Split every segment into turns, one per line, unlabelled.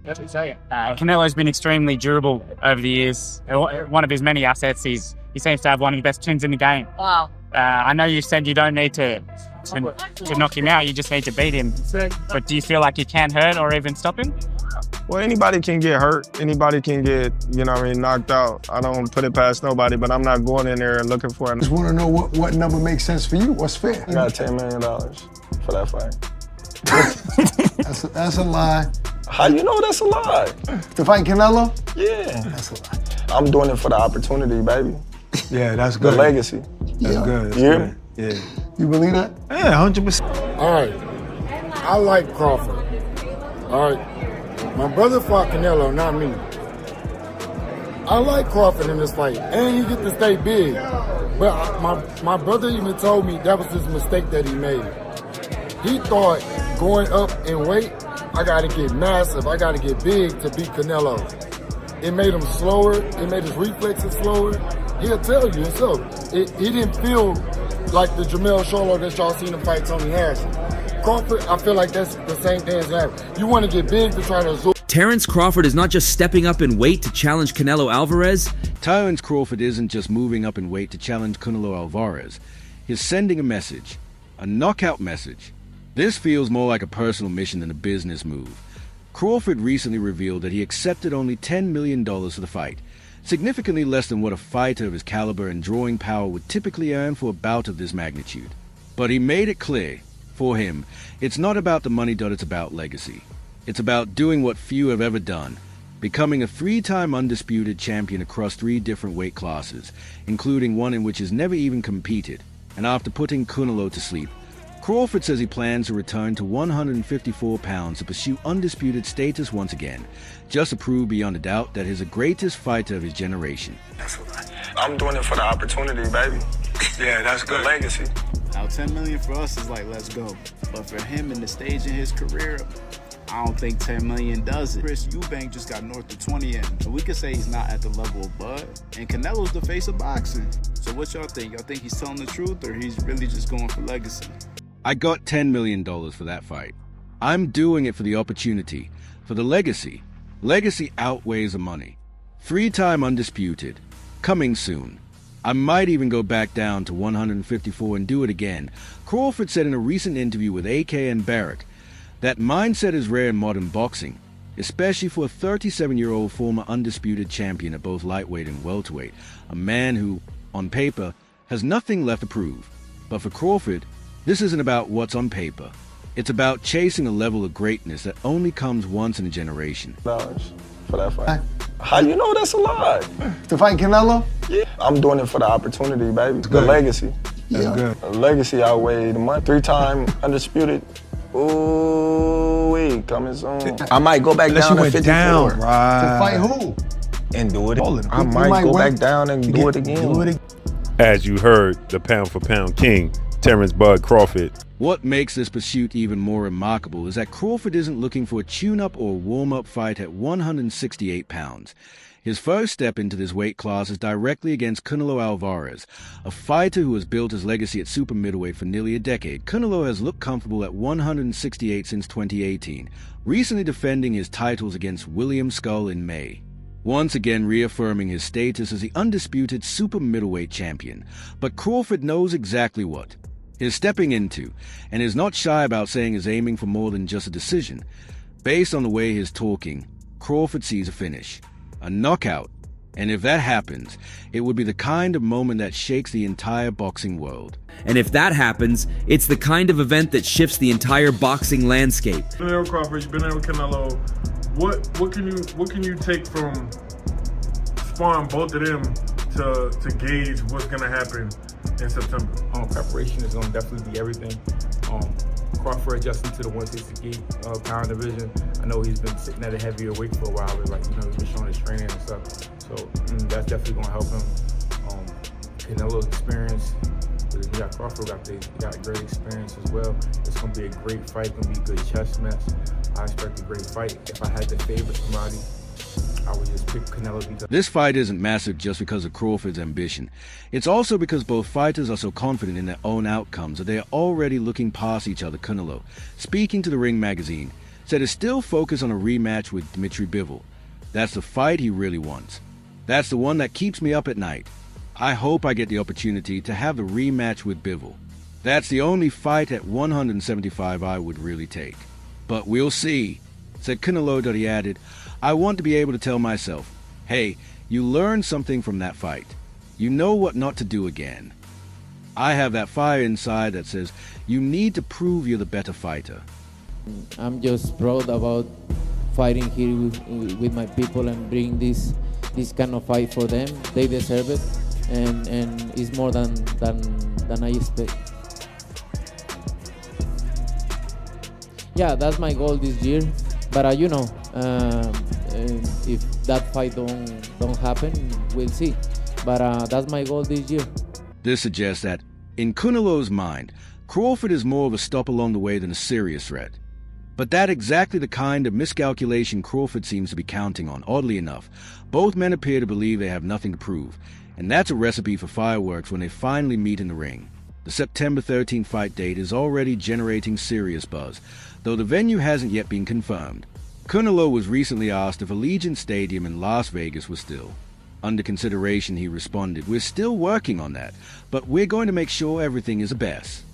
Canelo's been extremely durable over the years. One of his many assets is he seems to have one of the best chins in the game.
Wow.
I know you said you don't need to knock him out, you just need to beat him. But do you feel like you can hurt or even stop him?
Well, anybody can get hurt. Anybody can get, knocked out. I don't put it past nobody, but I'm not going in there and looking for it.
I just want to know what number makes sense for you. What's fair?
I got $10 million for that fight.
That's a lie.
How you know that's a lie?
To fight Canelo?
Yeah.
That's a lie.
I'm doing it for the opportunity, baby.
Yeah, that's good.
The legacy.
That's
good.
You hear me? Yeah. You believe that?
Yeah, 100%.
All right. I like Crawford. All right. My brother fought Canelo, not me. I like Crawford in this fight, and he get to stay big. But my brother even told me that was his mistake that he made. He thought going up in weight, I got to get massive, I got to get big to beat Canelo. It made him slower, it made his reflexes slower. He'll tell you himself. He didn't feel like the Jermell Charlo that y'all seen him fight Tony Harrison. Crawford, I feel like that's the same thing as that. You want to get big to try to absorb.
Terence Crawford is not just stepping up in weight to challenge Canelo Alvarez.
Terence Crawford isn't just moving up in weight to challenge Canelo Alvarez. He's sending a message, a knockout message. This feels more like a personal mission than a business move. Crawford recently revealed that he accepted only $10 million for the fight, significantly less than what a fighter of his caliber and drawing power would typically earn for a bout of this magnitude. But he made it clear, for him, it's not about the money, it's about legacy. It's about doing what few have ever done, becoming a 3-time undisputed champion across 3 different weight classes, including one in which he's never even competed. And after putting Canelo to sleep, Crawford says he plans to return to 154 pounds to pursue undisputed status once again, just to prove beyond a doubt that he's the greatest fighter of his generation.
I'm doing it for the opportunity, baby. Yeah, that's good. The legacy.
Now, $10 million for us is like, let's go. But for him in the stage in his career, I don't think $10 million does it. Chris Eubank just got north of 20 in. So we could say he's not at the level of Bud. And Canelo's the face of boxing. So what y'all think? Y'all think he's telling the truth or he's really just going for legacy?
I got $10 million for that fight. I'm doing it for the opportunity, for the legacy. Legacy outweighs the money. 3-time undisputed. Coming soon. I might even go back down to 154 and do it again. Crawford said in a recent interview with AK and Barrack that mindset is rare in modern boxing, especially for a 37-year-old former undisputed champion at both lightweight and welterweight, a man who, on paper, has nothing left to prove. But for Crawford, this isn't about what's on paper. It's about chasing a level of greatness that only comes once in a generation.
Dollars for that fight. How you know that's a lie?
To fight Canelo?
Yeah. I'm doing it for the opportunity, baby. The legacy.
That's good.
The legacy outweighed the money. 3-time undisputed. Ooh, coming soon. I might go back down to 54.
To fight who?
And do it. I might go back down and do it again.
As you heard, the pound-for-pound king, Terence Bud Crawford.
What makes this pursuit even more remarkable is that Crawford isn't looking for a tune-up or warm-up fight at 168 pounds. His first step into this weight class is directly against Canelo Alvarez, a fighter who has built his legacy at super middleweight for nearly a decade. Canelo has looked comfortable at 168 since 2018, recently defending his titles against William Skull in May, once again reaffirming his status as the undisputed super middleweight champion. But Crawford knows exactly what he's stepping into, and is not shy about saying he's aiming for more than just a decision. Based on the way he's talking, Crawford sees a finish, a knockout, and if that happens, it would be the kind of moment that shakes the entire boxing world.
And if that happens, it's the kind of event that shifts the entire boxing landscape.
Been there with Crawford, you've been there with Canelo. What can you take from sparring both of them to gauge what's gonna happen in September?
Preparation is gonna definitely be everything. Crawford adjusting to the 168 pound division. I know he's been sitting at a heavier weight for a while, but he's been showing his training and stuff. So that's definitely gonna help him. Canelo's experience. You got Crawford, got great experience as well. It's gonna be a great fight, gonna be a good chess match. I expect a great fight. If I had to favor somebody, I would just pick Canelo because
this fight isn't massive just because of Crawford's ambition. It's also because both fighters are so confident in their own outcomes that they are already looking past each other. Canelo, speaking to the Ring magazine, said he's still focused on a rematch with Dmitry Bivol. That's the fight he really wants. That's the one that keeps me up at night. I hope I get the opportunity to have the rematch with Bivol. That's the only fight at 175 I would really take. But we'll see, said Canelo. He added, I want to be able to tell myself, hey, you learned something from that fight. You know what not to do again. I have that fire inside that says, you need to prove you're the better fighter.
I'm just proud about fighting here with my people and bring this kind of fight for them. They deserve it, and it's more than I expect. Yeah, that's my goal this year. But if that fight don't happen, we'll see. But that's my goal this year.
This suggests that, in Canelo's mind, Crawford is more of a stop along the way than a serious threat. But that's exactly the kind of miscalculation Crawford seems to be counting on. Oddly enough, both men appear to believe they have nothing to prove, and that's a recipe for fireworks when they finally meet in the ring. The September 13th fight date is already generating serious buzz, though the venue hasn't yet been confirmed. Canelo was recently asked if Allegiant Stadium in Las Vegas was still under consideration. He responded, we're still working on that, but we're going to make sure everything is a best.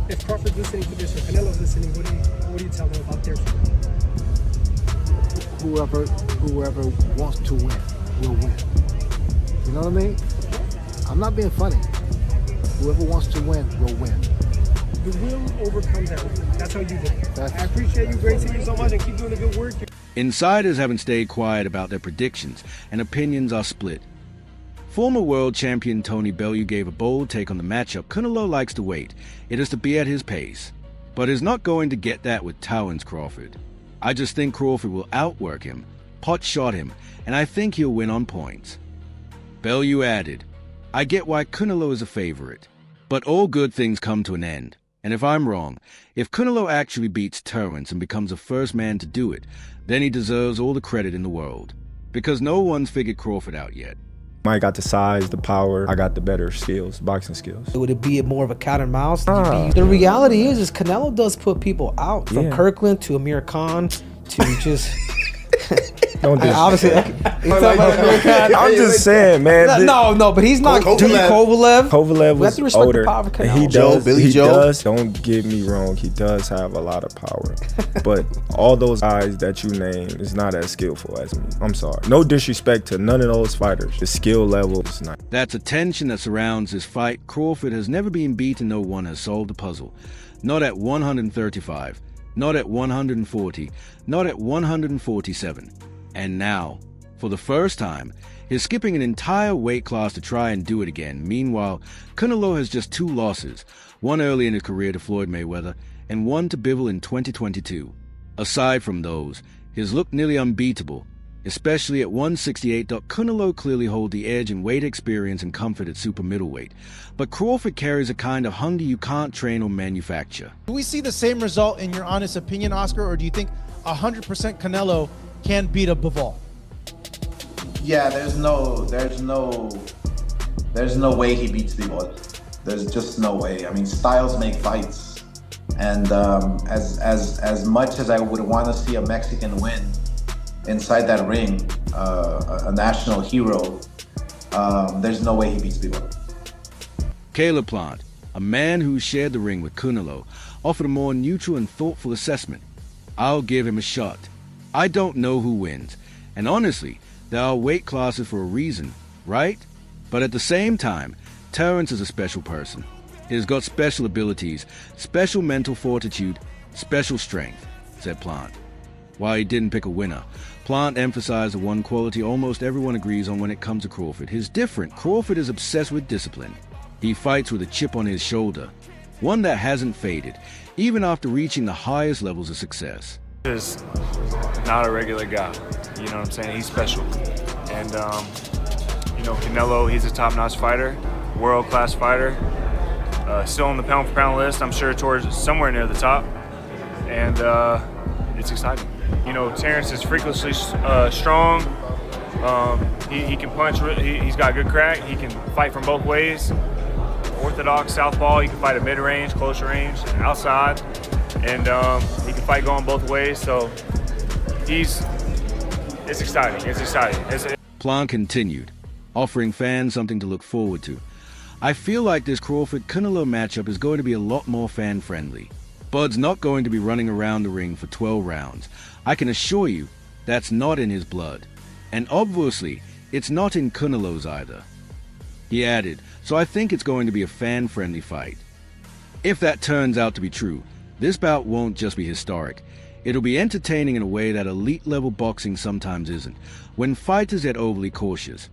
If Crawford's listening to this or Canelo's listening, what do you tell them about their fight?
Whoever wants to win will win. You know what I mean? I'm not being funny. Whoever wants to win will win.
The will overcomes everything. That's how you do it. I appreciate you, Gracie, you so much, and keep doing the good work.
Insiders haven't stayed quiet about their predictions, and opinions are split. Former world champion Tony Bellew gave a bold take on the matchup. Canelo likes to wait. It is to be at his pace. But is not going to get that with Terence Crawford. I just think Crawford will outwork him, pot-shot him, and I think he'll win on points. Bellew added, I get why Canelo is a favorite, but all good things come to an end. And if I'm wrong, if Canelo actually beats Terence and becomes the first man to do it, then he deserves all the credit in the world. Because no one's figured Crawford out yet.
I got the size, the power, I got the better skills, boxing skills.
Would it be more of a cat and mouse? The reality is Canelo does put people out, from Kirkland to Amir Khan to just...
Don't do
obviously,
I'm just saying, man.
No, but he's not Kovalev.
Kovalev was older. He does. Don't get me wrong. He does have a lot of power, but all those guys that you name is not as skillful as me. I'm sorry. No disrespect to none of those fighters. The skill level is not.
That's a tension that surrounds this fight. Crawford has never been beaten. No one has solved the puzzle. Not at 135. Not at 140. Not at 147. And now, for the first time, he's skipping an entire weight class to try and do it again. Meanwhile, Canelo has just 2 losses, one early in his career to Floyd Mayweather, and one to Bivol in 2022. Aside from those, his look nearly unbeatable, especially at 168. Canelo clearly hold the edge in weight experience and comfort at super middleweight, but Crawford carries a kind of hunger you can't train or manufacture.
Do we see the same result in your honest opinion, Oscar, or do you think 100% Canelo can beat a Bivol?
Yeah, there's no way he beats Bivol. There's just no way. I mean, styles make fights, and as much as I would want to see a Mexican win inside that ring, a national hero, there's no way he beats Bivol.
Caleb Plant, a man who shared the ring with Canelo, offered a more neutral and thoughtful assessment. I'll give him a shot. I don't know who wins, and honestly, there are weight classes for a reason, right? But at the same time, Terence is a special person. He's got special abilities, special mental fortitude, special strength, said Plant. While he didn't pick a winner, Plant emphasized the one quality almost everyone agrees on when it comes to Crawford. He's different. Crawford is obsessed with discipline. He fights with a chip on his shoulder, one that hasn't faded, even after reaching the highest levels of success.
Is not a regular guy, you know what I'm saying? He's special. And, Canelo, he's a top-notch fighter, world-class fighter, still on the pound-for-pound list, I'm sure towards somewhere near the top, and it's exciting. Terence is freakishly strong, he can punch, he's got good crack, he can fight from both ways, orthodox, southpaw, he can fight at mid-range, closer range, outside, and he can fight going both ways, so it's exciting. It's exciting.
Plan continued, offering fans something to look forward to. I feel like this Crawford-Canelo matchup is going to be a lot more fan-friendly. Bud's not going to be running around the ring for 12 rounds. I can assure you that's not in his blood. And obviously, it's not in Canelo's either. He added, so I think it's going to be a fan-friendly fight. If that turns out to be true, this bout won't just be historic. It'll be entertaining in a way that elite-level boxing sometimes isn't, when fighters get overly cautious.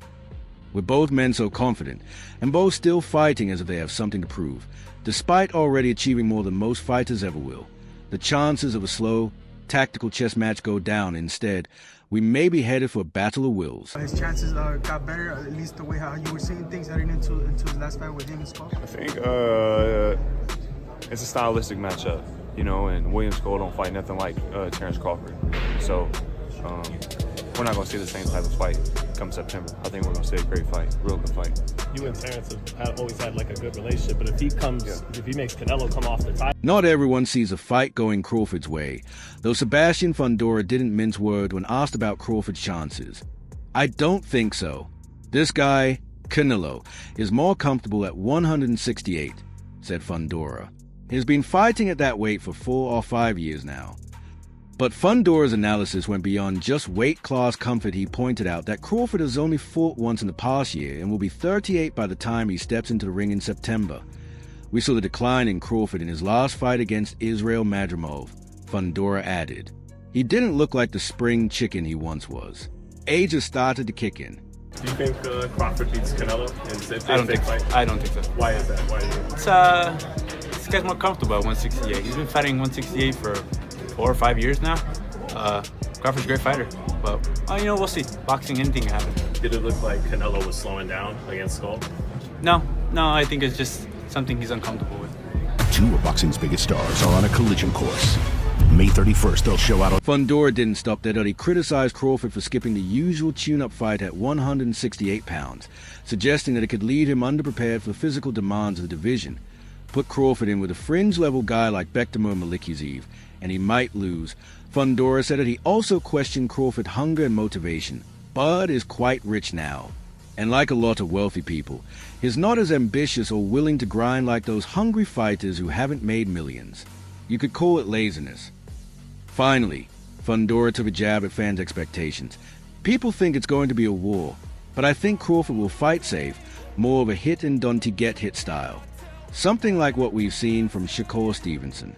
With both men so confident, and both still fighting as if they have something to prove, despite already achieving more than most fighters ever will, the chances of a slow, tactical chess match go down. Instead, we may be headed for a battle of wills.
His chances got better, at least the way how you were seeing things heading into his last fight with him and Skull.
I think it's a stylistic matchup, you know, and William Skull don't fight nothing like Terence Crawford. So we're not going to see the same type of fight come September. I think we're going to see a great fight, real good fight.
You and Terence have always had like a good relationship, but if he makes Canelo come off the title.
Not everyone sees a fight going Crawford's way, though Sebastian Fundora didn't mince words when asked about Crawford's chances. I don't think so. This guy, Canelo, is more comfortable at 168, said Fundora. He's been fighting at that weight for 4 or 5 years now. But Fundora's analysis went beyond just weight class comfort. He pointed out that Crawford has only fought once in the past year and will be 38 by the time he steps into the ring in September. We saw the decline in Crawford in his last fight against Israel Madrimov, Fundora added. He didn't look like the spring chicken he once was. Age has started to kick in.
Do you think Crawford beats Canelo?
I don't think so.
Why is that? Why do you?
This guy's more comfortable at 168. He's been fighting 168 for 4 or 5 years now. Crawford's a great fighter, but we'll see. Boxing, anything can happen.
Did it look like Canelo was slowing down against Skull?
No, I think it's just something he's uncomfortable with.
Two of boxing's biggest stars are on a collision course. May 31st, they'll show out.
Fundora didn't stop there, though. He criticized Crawford for skipping the usual tune-up fight at 168 pounds, suggesting that it could leave him underprepared for the physical demands of the division. Put Crawford in with a fringe-level guy like Bektemir Malikizev, and he might lose. Fundora said that he also questioned Crawford's hunger and motivation. Bud is quite rich now, and like a lot of wealthy people, he's not as ambitious or willing to grind like those hungry fighters who haven't made millions. You could call it laziness. Finally, Fundora took a jab at fans' expectations. People think it's going to be a war, but I think Crawford will fight safe, more of a hit and don't get hit style. Something like what we've seen from Shakur Stevenson.